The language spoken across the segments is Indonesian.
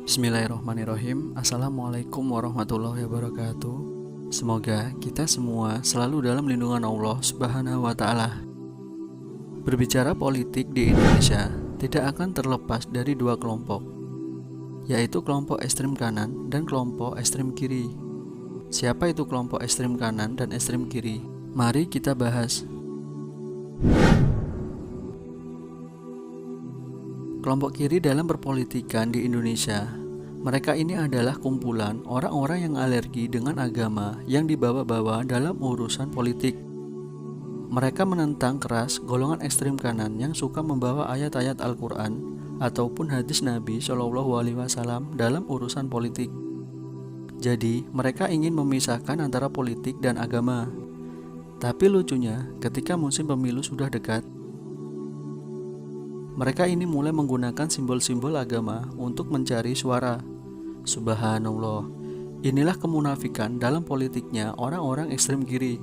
Bismillahirrahmanirrahim. Assalamualaikum warahmatullahi wabarakatuh. Semoga kita semua selalu dalam lindungan Allah Subhanahu wa Ta'ala. Berbicara politik di Indonesia tidak akan terlepas dari dua kelompok, yaitu kelompok ekstrem kanan dan kelompok ekstrem kiri. Siapa itu kelompok ekstrem kanan dan ekstrem kiri? Mari kita bahas. Kelompok kiri dalam perpolitikan di Indonesia, mereka ini adalah kumpulan orang-orang yang alergi dengan agama yang dibawa-bawa dalam urusan politik. Mereka menentang keras golongan ekstrem kanan yang suka membawa ayat-ayat Al-Quran ataupun hadis Nabi SAW dalam urusan politik. Jadi, mereka ingin memisahkan antara politik dan agama. Tapi lucunya, ketika musim pemilu sudah dekat, mereka ini mulai menggunakan simbol-simbol agama untuk mencari suara. Subhanallah, inilah kemunafikan dalam politiknya orang-orang ekstrem kiri.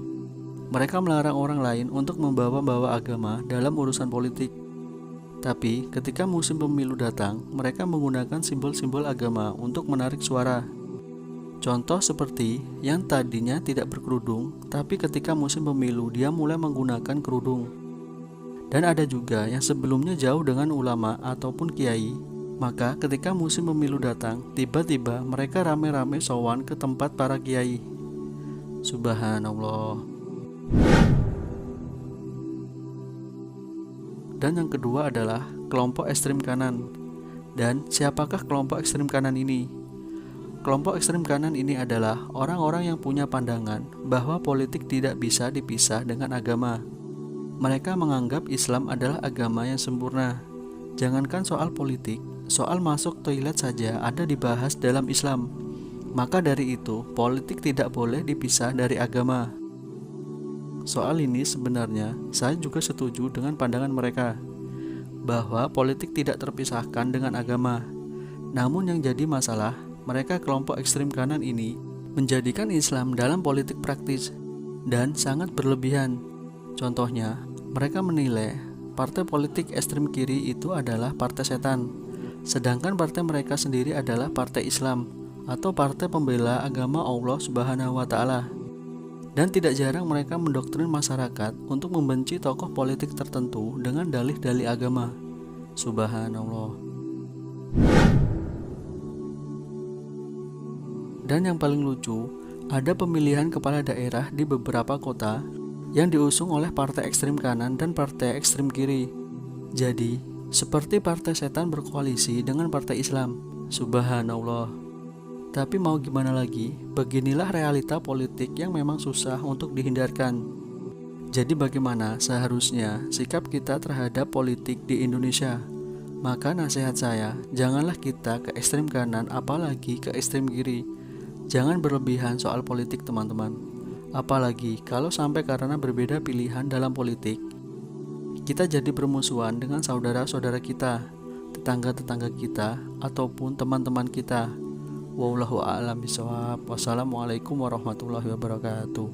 Mereka melarang orang lain untuk membawa-bawa agama dalam urusan politik. Tapi ketika musim pemilu datang, mereka menggunakan simbol-simbol agama untuk menarik suara. Contoh seperti yang tadinya tidak berkerudung, tapi ketika musim pemilu dia mulai menggunakan kerudung. Dan ada juga yang sebelumnya jauh dengan ulama ataupun kiai, maka ketika musim pemilu datang, tiba-tiba mereka rame-rame sowan ke tempat para kiai. Subhanallah. Dan yang kedua adalah kelompok ekstrem kanan. Dan siapakah kelompok ekstrem kanan ini? Kelompok ekstrem kanan ini adalah orang-orang yang punya pandangan bahwa politik tidak bisa dipisah dengan agama. Mereka menganggap Islam adalah agama yang sempurna. Jangankan soal politik, soal masuk toilet saja ada dibahas dalam Islam. Maka dari itu, politik tidak boleh dipisah dari agama. Soal ini sebenarnya saya juga setuju dengan pandangan mereka, bahwa politik tidak terpisahkan dengan agama. Namun yang jadi masalah, mereka kelompok ekstrem kanan ini menjadikan Islam dalam politik praktis dan sangat berlebihan. Contohnya, mereka menilai partai politik ekstrem kiri itu adalah partai setan, sedangkan partai mereka sendiri adalah partai Islam atau partai pembela agama Allah Subhanahu wa Ta'ala. Dan tidak jarang mereka mendoktrin masyarakat untuk membenci tokoh politik tertentu dengan dalih-dalih agama. Subhanallah. Dan yang paling lucu, ada pemilihan kepala daerah di beberapa kota yang diusung oleh partai ekstrem kanan dan partai ekstrem kiri. Jadi, seperti partai setan berkoalisi dengan partai Islam. Subhanallah. Tapi mau gimana lagi, beginilah realita politik yang memang susah untuk dihindarkan. Jadi bagaimana seharusnya sikap kita terhadap politik di Indonesia? Maka nasihat saya, janganlah kita ke ekstrem kanan apalagi ke ekstrem kiri. Jangan berlebihan soal politik, teman-teman. Apalagi kalau sampai karena berbeda pilihan dalam politik, kita jadi bermusuhan dengan saudara-saudara kita, tetangga-tetangga kita, ataupun teman-teman kita. Wallahu a'lam bishawab. Wassalamualaikum warahmatullahi wabarakatuh.